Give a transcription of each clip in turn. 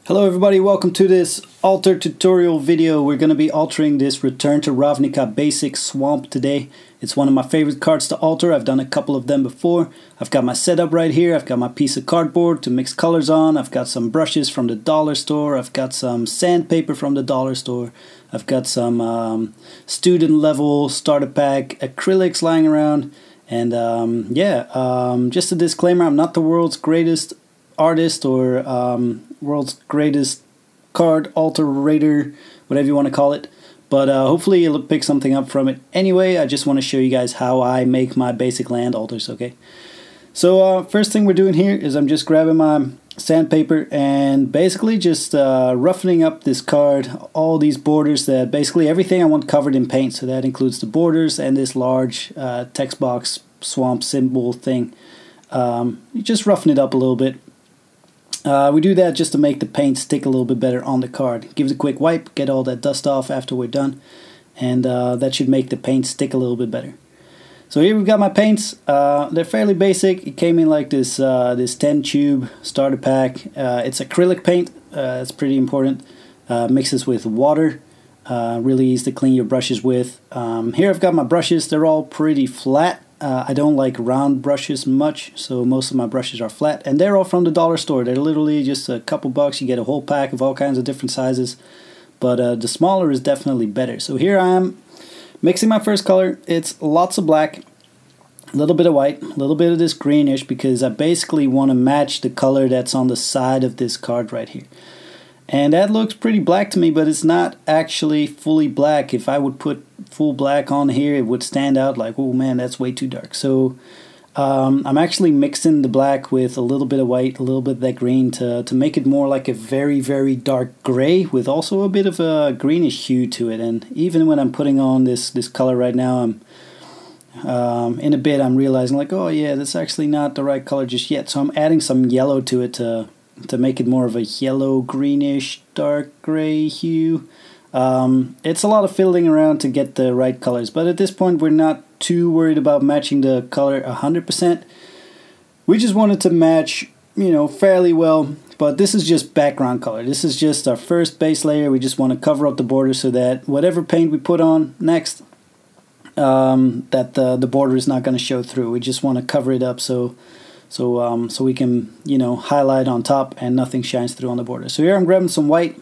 Hello everybody, welcome to this alter tutorial video. We're going to be altering this Return to Ravnica basic swamp today. It's one of my favorite cards to alter. I've done a couple of them before. I've got my setup right here. I've got my piece of cardboard to mix colors on. I've got some brushes from the dollar store. I've got some sandpaper from the dollar store. I've got some student level starter pack acrylics lying around. And just a disclaimer, I'm not the world's greatest artist or world's greatest card alterator, whatever you want to call it, but hopefully you'll pick something up from it. Anyway, I just want to show you guys how I make my basic land alters. Okay, so first thing we're doing here is I'm just grabbing my sandpaper and basically just roughening up this card, all these borders, that basically everything I want covered in paint. So that includes the borders and this large text box swamp symbol thing. You just roughen it up a little bit. We do that just to make the paint stick a little bit better on the card. Give it a quick wipe, get all that dust off after we're done, and that should make the paint stick a little bit better. So here we've got my paints. They're fairly basic. It came in like this 10 tube starter pack. It's acrylic paint. It's pretty important. Mixes with water. Really easy to clean your brushes with. Here I've got my brushes. They're all pretty flat. I don't like round brushes much, so most of my brushes are flat, and they're all from the dollar store. They're literally just a couple bucks. You get a whole pack of all kinds of different sizes, but the smaller is definitely better. So here I am mixing my first color. It's lots of black, a little bit of white, a little bit of this greenish, because I basically want to match the color that's on the side of this card right here. And that looks pretty black to me, but it's not actually fully black. If I would put full black on here, it would stand out like, oh man, that's way too dark. So I'm actually mixing the black with a little bit of white, a little bit of that green to make it more like a very, very dark gray with also a bit of a greenish hue to it. And even when I'm putting on this color right now, I'm in a bit I'm realizing like, oh yeah, that's actually not the right color just yet. So I'm adding some yellow to it to make it more of a yellow greenish dark gray hue. It's a lot of fiddling around to get the right colors, but at this point we're not too worried about matching the color 100%. We just wanted to match, fairly well, but this is just background color. This is just our first base layer. We just want to cover up the border so that whatever paint we put on next, that the border is not going to show through. We just want to cover it up so we can, highlight on top and nothing shines through on the border. So here I'm grabbing some white,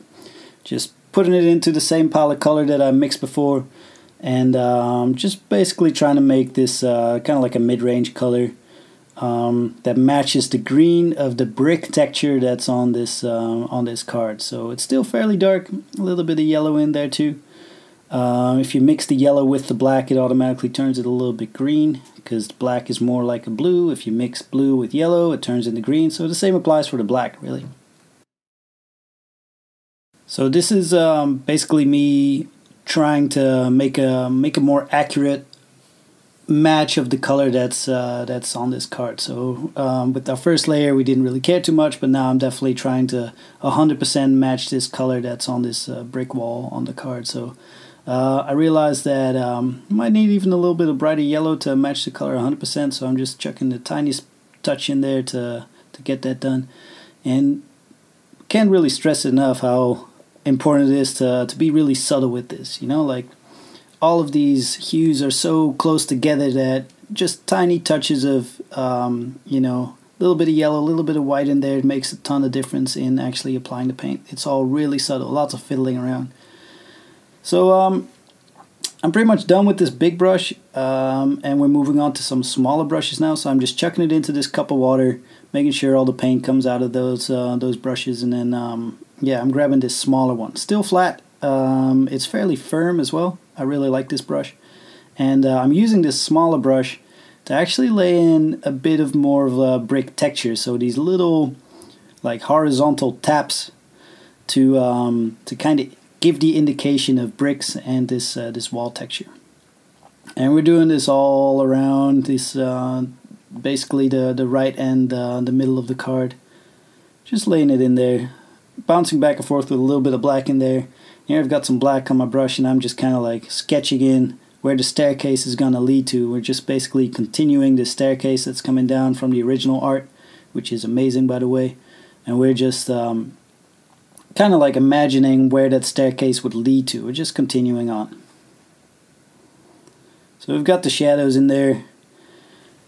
just putting it into the same pile of color that I mixed before, and just basically trying to make this kind of like a mid-range color that matches the green of the brick texture that's on this card. So it's still fairly dark, a little bit of yellow in there too. If you mix the yellow with the black, it automatically turns it a little bit green, because black is more like a blue. If you mix blue with yellow, it turns into green. So the same applies for the black, really. So this is basically me trying to make a more accurate match of the color that's on this card. So with our first layer, we didn't really care too much, but now I'm definitely trying to 100% match this color that's on this brick wall on the card. So I realized that I might need even a little bit of brighter yellow to match the color 100%, so I'm just chucking the tiniest touch in there to get that done. And can't really stress enough how important it is to be really subtle with this. Like all of these hues are so close together that just tiny touches of a little bit of yellow, a little bit of white in there, it makes a ton of difference in actually applying the paint. It's all really subtle, lots of fiddling around. So I'm pretty much done with this big brush, and we're moving on to some smaller brushes now. So I'm just chucking it into this cup of water, making sure all the paint comes out of those brushes, and then I'm grabbing this smaller one. Still flat. It's fairly firm as well. I really like this brush, and I'm using this smaller brush to actually lay in a bit of more of a brick texture. So these little like horizontal taps to kind of give the indication of bricks and this wall texture. And we're doing this all around this basically the right and the middle of the card. Just laying it in there, bouncing back and forth with a little bit of black in there. Here I've got some black on my brush, and I'm just kind of like sketching in where the staircase is going to lead to. We're just basically continuing the staircase that's coming down from the original art, which is amazing, by the way. And we're just kind of like imagining where that staircase would lead to. We're just continuing on. So we've got the shadows in there.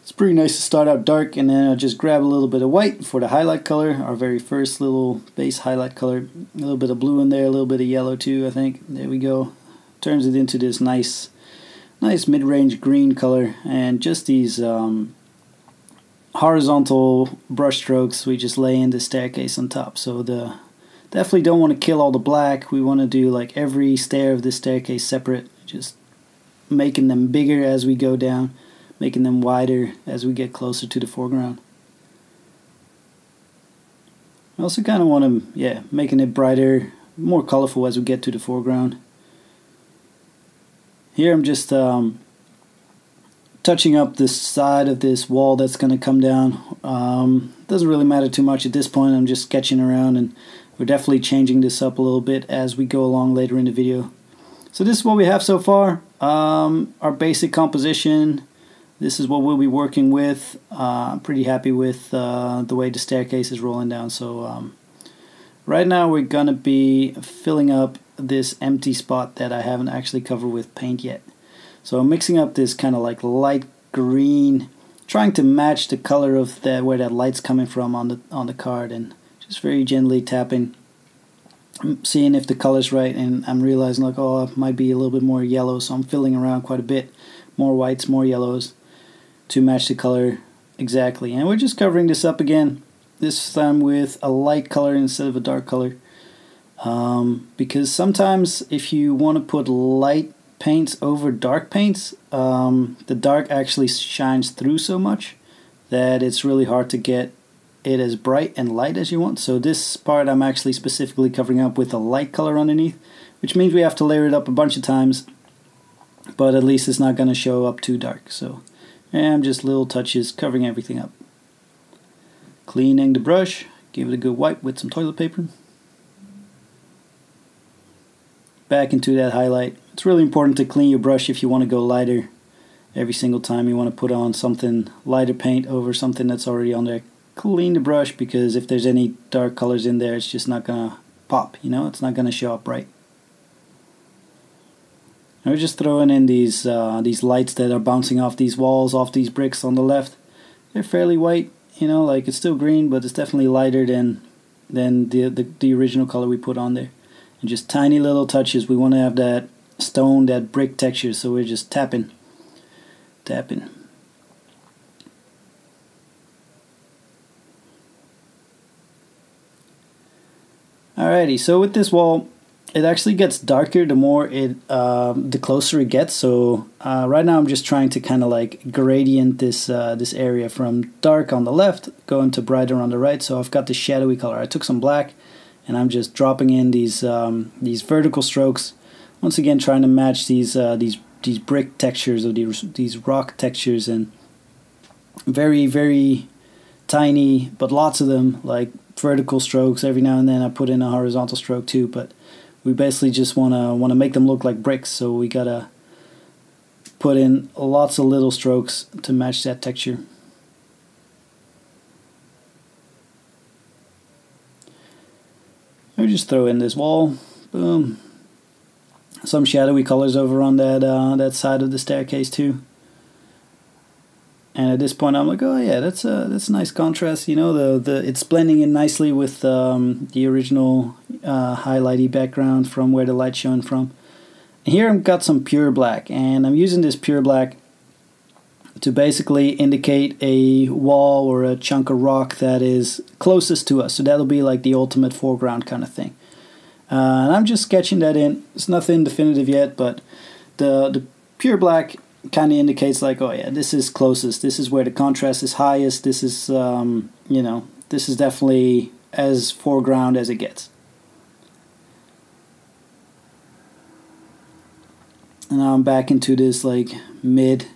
It's pretty nice to start out dark, and then I'll just grab a little bit of white for the highlight color, our very first little base highlight color. A little bit of blue in there, a little bit of yellow too, I think. There we go. Turns it into this nice mid-range green color, and just these horizontal brush strokes we just lay in the staircase on top. So definitely don't want to kill all the black. We want to do like every stair of this staircase separate, just making them bigger as we go down, making them wider as we get closer to the foreground. I also kind of want to, making it brighter, more colorful as we get to the foreground. Here I'm just touching up the side of this wall that's going to come down. Doesn't really matter too much at this point. I'm just sketching around, and we're definitely changing this up a little bit as we go along later in the video. So this is what we have so far. Our basic composition. This is what we'll be working with. I'm pretty happy with the way the staircase is rolling down. So right now we're going to be filling up this empty spot that I haven't actually covered with paint yet. So I'm mixing up this kind of like light green, trying to match the color of where that light's coming from on the card, and just very gently tapping, seeing if the color's right, and I'm realizing like, oh, it might be a little bit more yellow, so I'm filling around quite a bit, more whites, more yellows to match the color exactly. And we're just covering this up again, this time with a light color instead of a dark color. Because sometimes if you want to put light paints over dark paints, the dark actually shines through so much that it's really hard to get it as bright and light as you want. So this part I'm actually specifically covering up with a light color underneath, which means we have to layer it up a bunch of times, but at least it's not going to show up too dark. So I'm just little touches covering everything up. Cleaning the brush, give it a good wipe with some toilet paper. Back into that highlight. It's really important to clean your brush if you want to go lighter. Every single time you want to put on something lighter paint over something that's already on there, clean the brush, because if there's any dark colors in there, it's just not gonna pop, you know, it's not gonna show up right. And we're just throwing in these lights that are bouncing off these walls, off these bricks on the left. They're fairly white, you know, like it's still green, but it's definitely lighter than the original color we put on there. And just tiny little touches. We want to have that stone, that brick texture, so we're just tapping. Alrighty, so with this wall, it actually gets darker the closer it gets. So right now I'm just trying to kind of like gradient this area from dark on the left going to brighter on the right. So I've got the shadowy color. I took some black, and I'm just dropping in these vertical strokes. Once again, trying to match these brick textures, or these rock textures, and very, very tiny, but lots of them, like vertical strokes. Every now and then I put in a horizontal stroke too, but we basically just want to make them look like bricks, so we gotta put in lots of little strokes to match that texture. We just throw in this wall, boom. Some shadowy colors over on that side of the staircase too. And at this point, I'm like, oh yeah, that's a nice contrast. You know, it's blending in nicely with the original highlighty background from where the light's showing from. And here I've got some pure black, and I'm using this pure black to basically indicate a wall or a chunk of rock that is closest to us. So that'll be like the ultimate foreground kind of thing. And I'm just sketching that in. It's nothing definitive yet, but the pure black kind of indicates like, oh yeah, this is closest. This is where the contrast is highest. This is, you know, this is definitely as foreground as it gets. And now I'm back into this like mid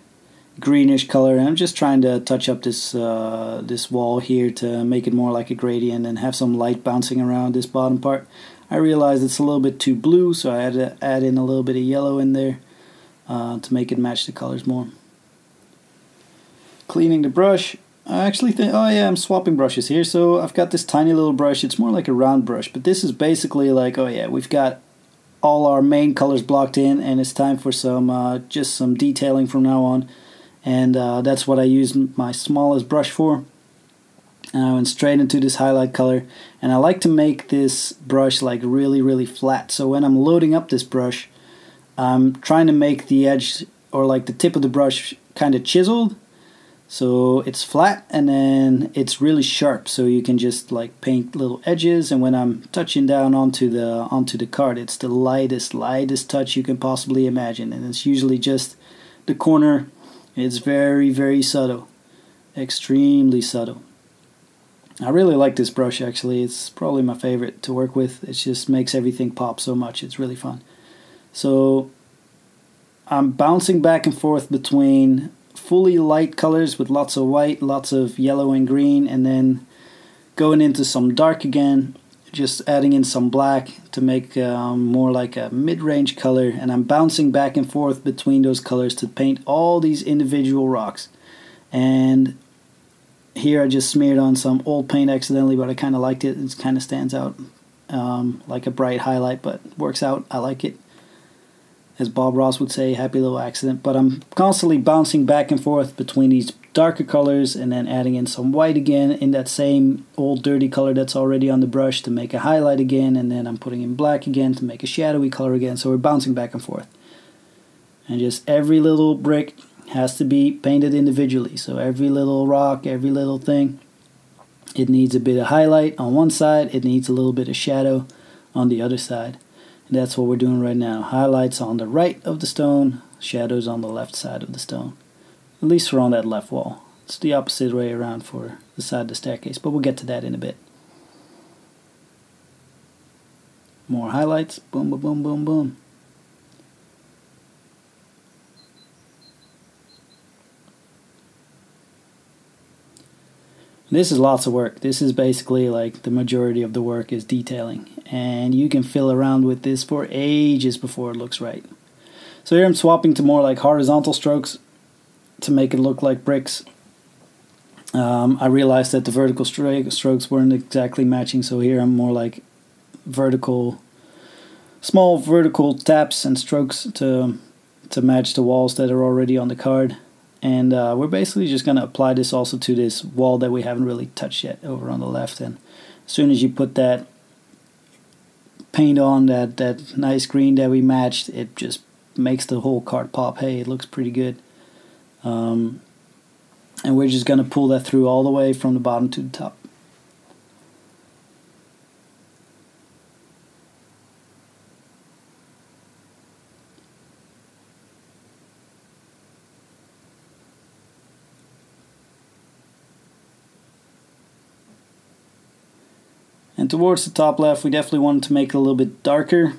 greenish color, and I'm just trying to touch up this wall here to make it more like a gradient and have some light bouncing around this bottom part. I realized it's a little bit too blue, so I had to add in a little bit of yellow in there to make it match the colors more. Cleaning the brush, I actually think, oh yeah, I'm swapping brushes here. So I've got this tiny little brush. It's more like a round brush, but this is basically like, oh yeah, we've got all our main colors blocked in, and it's time for some just some detailing from now on. And that's what I use my smallest brush for. And I went straight into this highlight color, and I like to make this brush like really flat. So when I'm loading up this brush, I'm trying to make the edge or like the tip of the brush kind of chiseled, so it's flat and then it's really sharp, so you can just like paint little edges. And when I'm touching down onto the card, it's the lightest touch you can possibly imagine, and it's usually just the corner. It's very subtle, extremely subtle. I really like this brush actually. It's probably my favorite to work with. It just makes everything pop so much. It's really fun. So I'm bouncing back and forth between fully light colors with lots of white, lots of yellow and green, and then going into some dark again, just adding in some black to make more like a mid-range color. And I'm bouncing back and forth between those colors to paint all these individual rocks. And here I just smeared on some old paint accidentally, but I kind of liked it. It kind of stands out like a bright highlight, but works out. I like it. As Bob Ross would say, happy little accident. But I'm constantly bouncing back and forth between these darker colors and then adding in some white again in that same old dirty color that's already on the brush to make a highlight again, and then I'm putting in black again to make a shadowy color again. So we're bouncing back and forth. And just every little brick has to be painted individually. So every little rock, every little thing, it needs a bit of highlight on one side, it needs a little bit of shadow on the other side. And that's what we're doing right now. Highlights on the right of the stone, shadows on the left side of the stone. At least for on that left wall. It's the opposite way around for the side of the staircase, but we'll get to that in a bit. More highlights, boom, boom, boom, boom, boom. This is lots of work. This is basically like the majority of the work is detailing, and you can fill around with this for ages before it looks right. So here I'm swapping to more like horizontal strokes to make it look like bricks. I realized that the vertical strokes weren't exactly matching, so here I'm more like vertical, small vertical taps and strokes to match the walls that are already on the card. And we're basically just going to apply this also to this wall that we haven't really touched yet over on the left. And as soon as you put that paint on, that nice green that we matched, it just makes the whole card pop. Hey, it looks pretty good. And we're just going to pull that through all the way from the bottom to the top. And towards the top left, we definitely wanted to make it a little bit darker.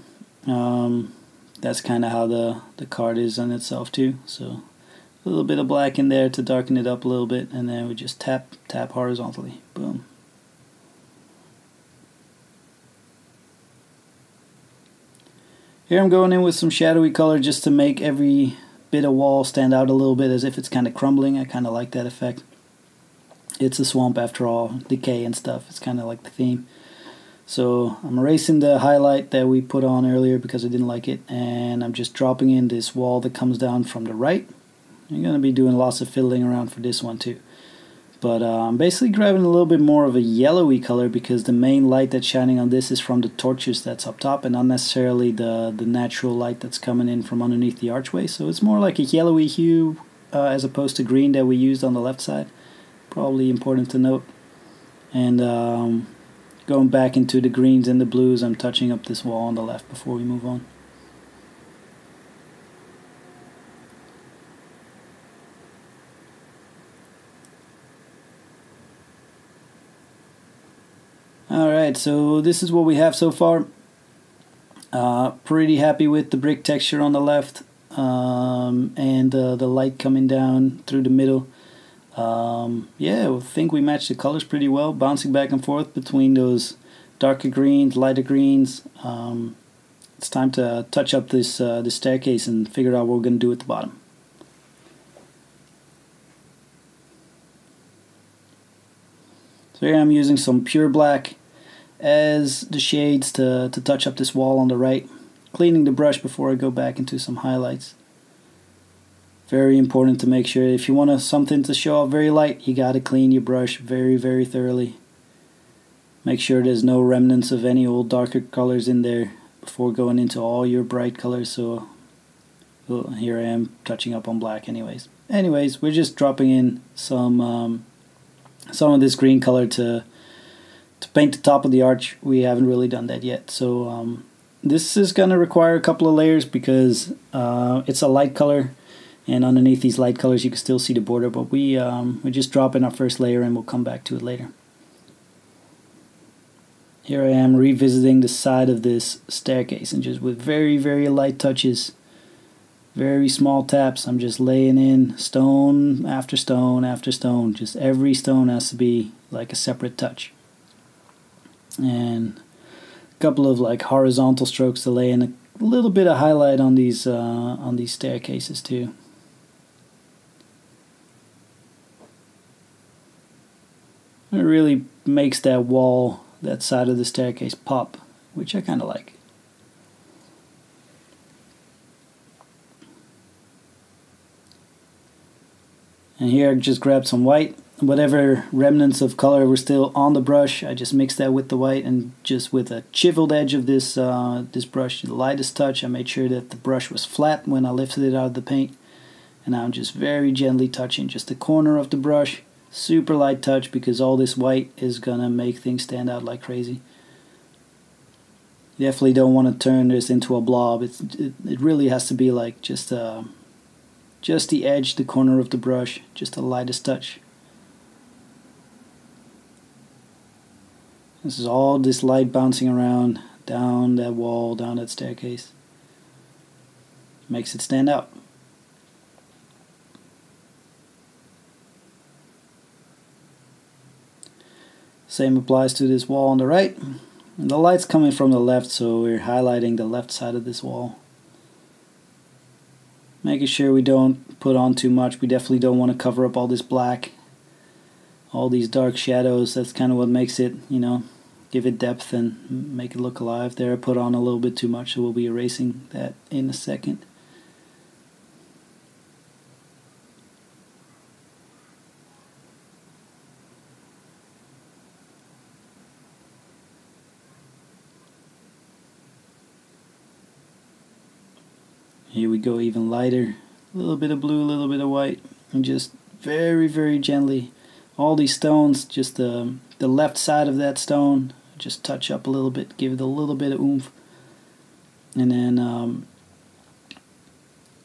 That's kind of how the card is on itself too. So a little bit of black in there to darken it up a little bit, and then we just tap horizontally. Boom. Here I'm going in with some shadowy color just to make every bit of wall stand out a little bit as if it's kind of crumbling. I kind of like that effect. It's a swamp after all, decay and stuff. It's kind of like the theme. So I'm erasing the highlight that we put on earlier because I didn't like it, and I'm just dropping in this wall that comes down from the right. I'm going to be doing lots of fiddling around for this one too. But I'm basically grabbing a little bit more of a yellowy color because the main light that's shining on this is from the torches that's up top and not necessarily the natural light that's coming in from underneath the archway. So it's more like a yellowy hue as opposed to green that we used on the left side. Probably important to note. And going back into the greens and the blues, I'm touching up this wall on the left before we move on. Alright, so this is what we have so far. Pretty happy with the brick texture on the left and the light coming down through the middle. Yeah, I think we matched the colors pretty well, bouncing back and forth between those darker greens, lighter greens. It's time to touch up this staircase and figure out what we're going to do at the bottom. So here I'm using some pure black as the shades to touch up this wall on the right. Cleaning the brush before I go back into some highlights. Very important to make sure if you want something to show up very light, you gotta clean your brush very thoroughly. Make sure there's no remnants of any old darker colors in there before going into all your bright colors. So well, here I am touching up on black anyways. We're just dropping in some of this green color to paint the top of the arch. We haven't really done that yet. So this is going to require a couple of layers because it's a light color, and underneath these light colors you can still see the border, but we just drop in our first layer and we'll come back to it later. Here I am revisiting the side of this staircase, and just with very light touches, very small taps, I'm just laying in stone after stone after stone. Just every stone has to be like a separate touch. And a couple of like horizontal strokes to lay in a little bit of highlight on these staircases too. It really makes that wall, that side of the staircase pop, which I kind of like. And here I just grabbed some white. Whatever remnants of color were still on the brush, I just mixed that with the white, and just with a chiseled edge of this this brush, the lightest touch, I made sure that the brush was flat when I lifted it out of the paint. And now I'm just very gently touching just the corner of the brush. Super light touch because all this white is gonna make things stand out like crazy. You definitely don't want to turn this into a blob. It really has to be like just the edge, the corner of the brush, just the lightest touch. This is all this light bouncing around down that wall, down that staircase. Makes it stand out. Same applies to this wall on the right. And the light's coming from the left, so we're highlighting the left side of this wall. Making sure we don't put on too much. We definitely don't want to cover up all this black, all these dark shadows. That's kind of what makes it, you know, give it depth and make it look alive. There I put on a little bit too much, so we'll be erasing that in a second. Here we go, even lighter, a little bit of blue, a little bit of white, and just very gently, all these stones, just the left side of that stone, just touch up a little bit, give it a little bit of oomph, and then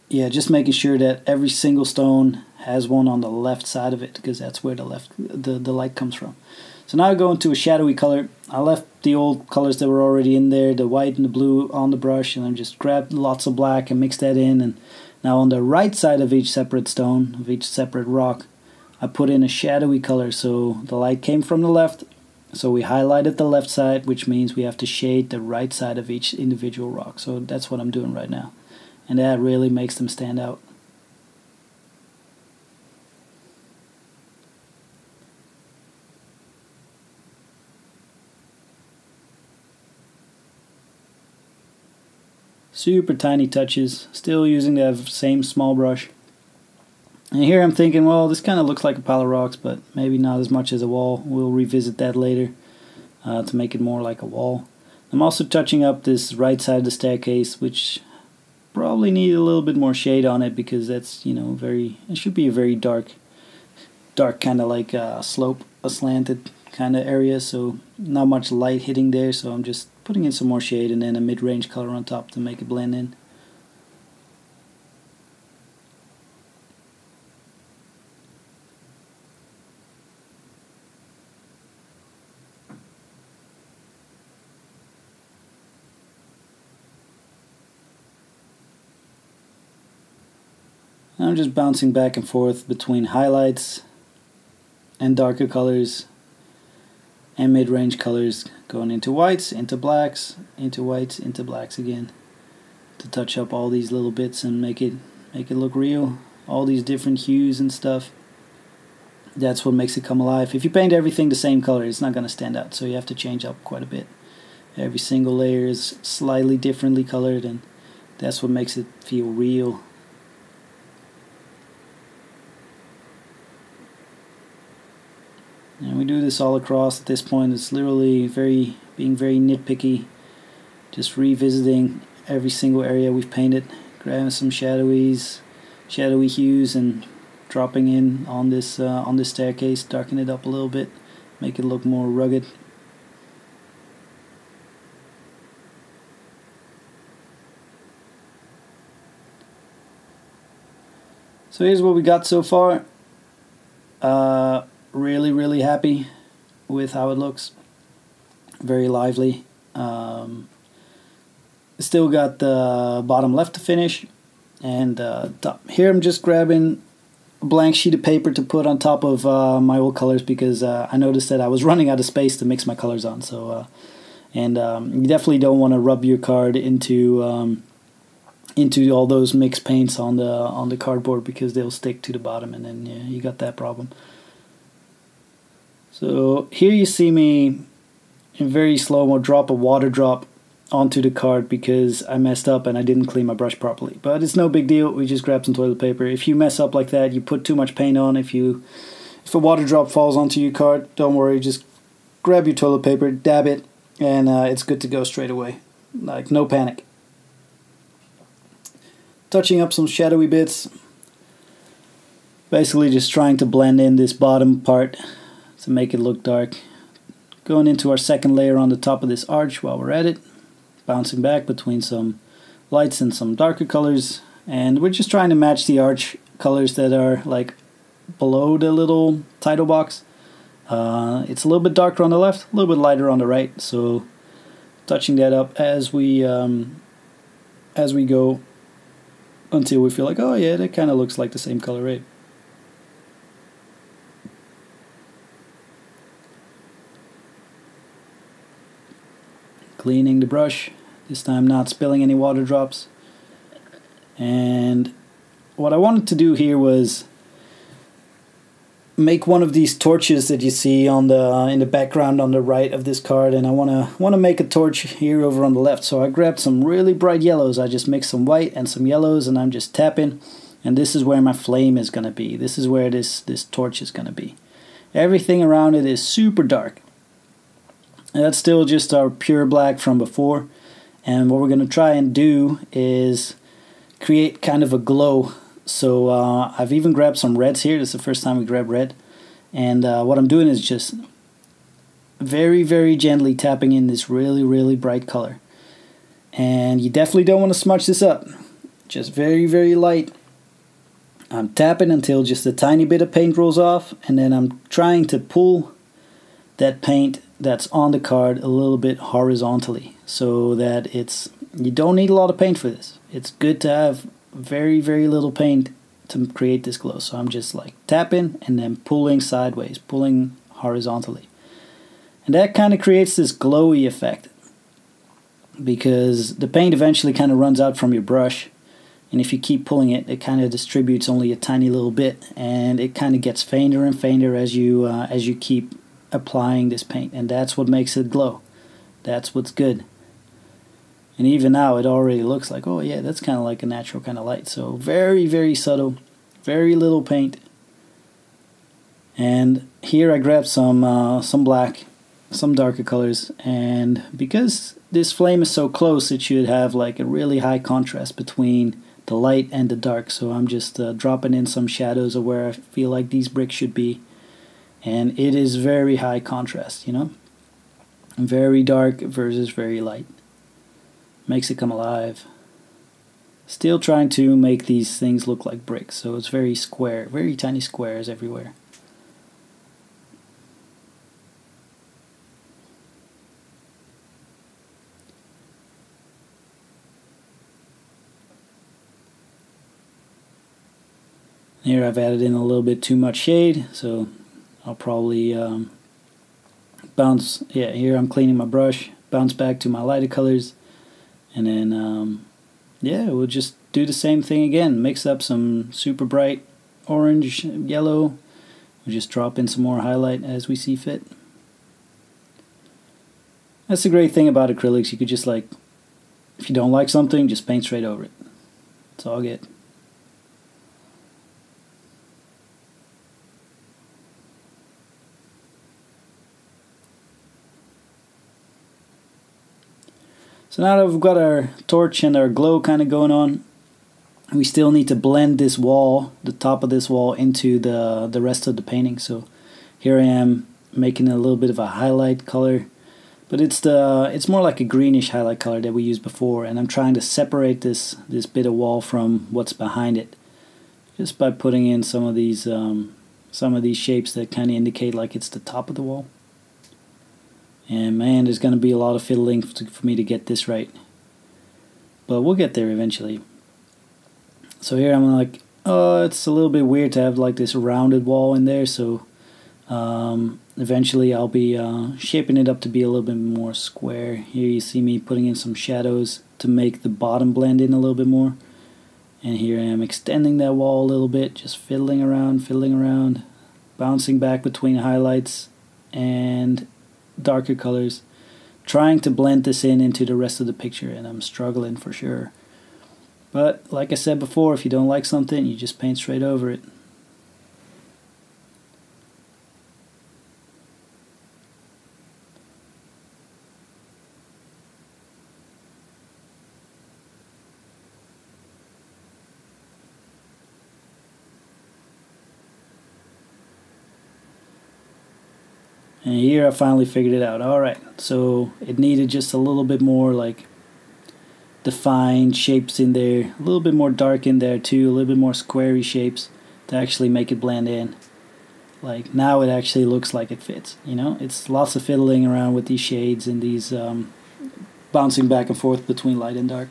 yeah, just making sure that every single stone has one on the left side of it, because that's where the light comes from. So now I go into a shadowy color. I left the old colors that were already in there, the white and the blue, on the brush, and I just grabbed lots of black and mixed that in. And now on the right side of each separate stone, of each separate rock, I put in a shadowy color. So the light came from the left, so we highlighted the left side, which means we have to shade the right side of each individual rock. So that's what I'm doing right now, and that really makes them stand out. Super tiny touches, still using that same small brush. And here I'm thinking, well, this kind of looks like a pile of rocks, but maybe not as much as a wall. We'll revisit that later to make it more like a wall. I'm also touching up this right side of the staircase, which probably need a little bit more shade on it, because that's, you know, it should be a very dark kind of like slope, a slanted kind of area, so not much light hitting there, so I'm just putting in some more shade and then a mid-range color on top to make it blend in. I'm just bouncing back and forth between highlights and darker colors and mid-range colors, going into whites, into blacks, into whites, into blacks again, to touch up all these little bits and make it look real. All these different hues and stuff. That's what makes it come alive. If you paint everything the same color, it's not going to stand out, so you have to change up quite a bit. Every single layer is slightly differently colored, and that's what makes it feel real. And we do this all across. At this point, it's literally being very nitpicky, just revisiting every single area we've painted, grabbing some shadowy hues and dropping in on this staircase, darken it up a little bit, make it look more rugged. So here's what we got so far. Really happy with how it looks. Very lively. Still got the bottom left to finish, and top. Here I'm just grabbing a blank sheet of paper to put on top of my old colors, because I noticed that I was running out of space to mix my colors on. So you definitely don't want to rub your card into all those mixed paints on the cardboard, because they'll stick to the bottom, and then you got that problem. So here you see me in very slow-mo drop a water drop onto the card because I messed up and I didn't clean my brush properly. But it's no big deal, we just grab some toilet paper. If you mess up like that, you put too much paint on, if a water drop falls onto your card, don't worry, just grab your toilet paper, dab it, and it's good to go straight away. Like, no panic. Touching up some shadowy bits, basically just trying to blend in this bottom part to make it look dark. Going into our second layer on the top of this arch while we're at it, bouncing back between some lights and some darker colors, and we're just trying to match the arch colors that are like below the little title box. It's a little bit darker on the left, a little bit lighter on the right, so touching that up as we go until we feel like, oh yeah, that kind of looks like the same color, right? Cleaning the brush, this time not spilling any water drops. And what I wanted to do here was make one of these torches that you see on in the background on the right of this card, and I want to make a torch here over on the left. So I grabbed some really bright yellows. I just mixed some white and some yellows, and I'm just tapping, and this is where my flame is going to be. This is where this torch is going to be. Everything around it is super dark. And that's still just our pure black from before, and what we're going to try and do is create kind of a glow. So I've even grabbed some reds here. This is the first time we grab red, and what I'm doing is just very gently tapping in this really bright color. And you definitely don't want to smudge this up, just very light. I'm tapping until just a tiny bit of paint rolls off, and then I'm trying to pull that paint that's on the card a little bit horizontally, so that you don't need a lot of paint for this. It's good to have very little paint to create this glow. So I'm just like tapping and then pulling sideways, pulling horizontally, and that kind of creates this glowy effect, because the paint eventually kind of runs out from your brush, and if you keep pulling it, it kind of distributes only a tiny little bit, and it kind of gets fainter and fainter as you keep applying this paint, and that's what makes it glow. That's what's good. And even now it already looks like, oh yeah, that's kind of like a natural kind of light. So very subtle, very little paint. And here I grabbed some black, some darker colors, and because this flame is so close, it should have like a really high contrast between the light and the dark. So I'm just dropping in some shadows of where I feel like these bricks should be. And it is very high contrast, you know? Very dark versus very light. Makes it come alive. Still trying to make these things look like bricks, so it's very square, very tiny squares everywhere. Here I've added in a little bit too much shade, so I'll probably bounce, yeah, here I'm cleaning my brush, bounce back to my lighter colors, and then, yeah, we'll just do the same thing again, mix up some super bright orange, yellow, We'll just drop in some more highlight as we see fit. That's the great thing about acrylics. You could just, like, if you don't like something, just paint straight over it. It's all good. So now that we've got our torch and our glow kind of going on, we still need to blend this wall, the top of this wall, into the rest of the painting. So here I am making a little bit of a highlight color, but it's more like a greenish highlight color that we used before, and I'm trying to separate this bit of wall from what's behind it, just by putting in some of these shapes that kind of indicate like it's the top of the wall. And man, there's going to be a lot of fiddling for me to get this right, but we'll get there eventually. So here I'm like, oh, it's a little bit weird to have like this rounded wall in there, so eventually I'll be shaping it up to be a little bit more square. Here you see me putting in some shadows to make the bottom blend in a little bit more. And here I am extending that wall a little bit, just fiddling around, bouncing back between highlights and darker colors, trying to blend this into the rest of the picture, and I'm struggling for sure. But like I said before, if you don't like something, you just paint straight over it. And here I finally figured it out. Alright, so it needed just a little bit more like defined shapes in there, a little bit more dark in there too, a little bit more squarey shapes to actually make it blend in. Like now it actually looks like it fits, you know? It's lots of fiddling around with these shades and these bouncing back and forth between light and dark.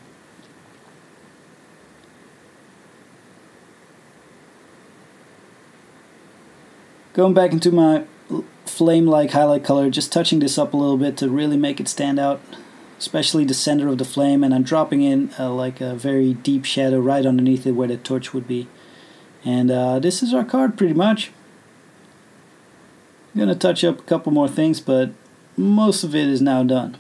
Going back into my flame-like highlight color, just touching this up a little bit to really make it stand out, especially the center of the flame, and I'm dropping in like a very deep shadow right underneath it where the torch would be. And this is our card pretty much. I'm gonna touch up a couple more things, but most of it is now done.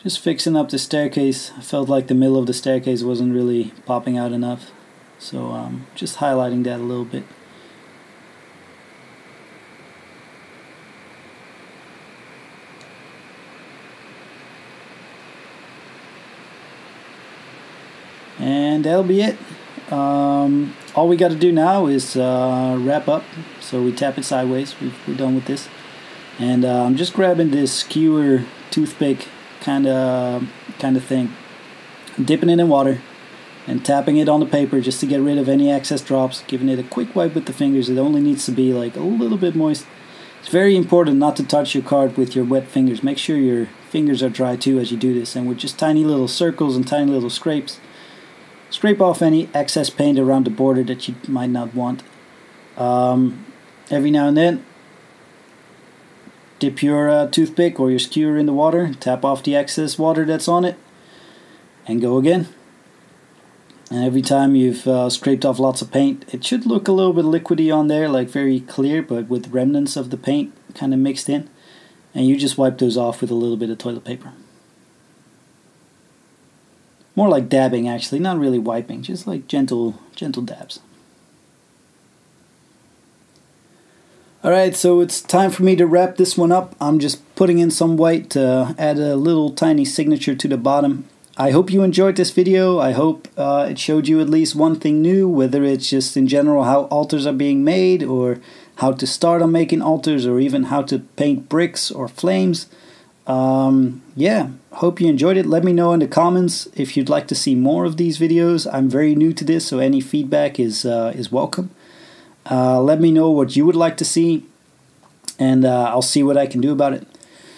Just fixing up the staircase. I felt like the middle of the staircase wasn't really popping out enough, so just highlighting that a little bit. And that'll be it. All we got to do now is wrap up. So we tap it sideways. We're done with this. And I'm just grabbing this skewer toothpick kind of thing, dipping it in water and tapping it on the paper just to get rid of any excess drops, giving it a quick wipe with the fingers. It only needs to be like a little bit moist. It's very important not to touch your card with your wet fingers. Make sure your fingers are dry too as you do this, and with just tiny little circles and tiny little scrapes, scrape off any excess paint around the border that you might not want. Every now and then, dip your toothpick or your skewer in the water, tap off the excess water that's on it, and go again. And every time you've scraped off lots of paint, it should look a little bit liquidy on there, like very clear, but with remnants of the paint kind of mixed in. And you just wipe those off with a little bit of toilet paper. More like dabbing actually, not really wiping, just like gentle dabs. Alright, so it's time for me to wrap this one up. I'm just putting in some white to add a little tiny signature to the bottom. I hope you enjoyed this video. I hope it showed you at least one thing new, whether it's just in general how altars are being made, or how to start on making altars, or even how to paint bricks or flames. Yeah, hope you enjoyed it. Let me know in the comments if you'd like to see more of these videos. I'm very new to this, so any feedback is welcome. Let me know what you would like to see, and I'll see what I can do about it.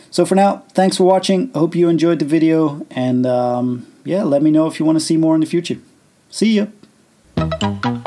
So for now, thanks for watching. I hope you enjoyed the video, and yeah, let me know if you want to see more in the future. See ya!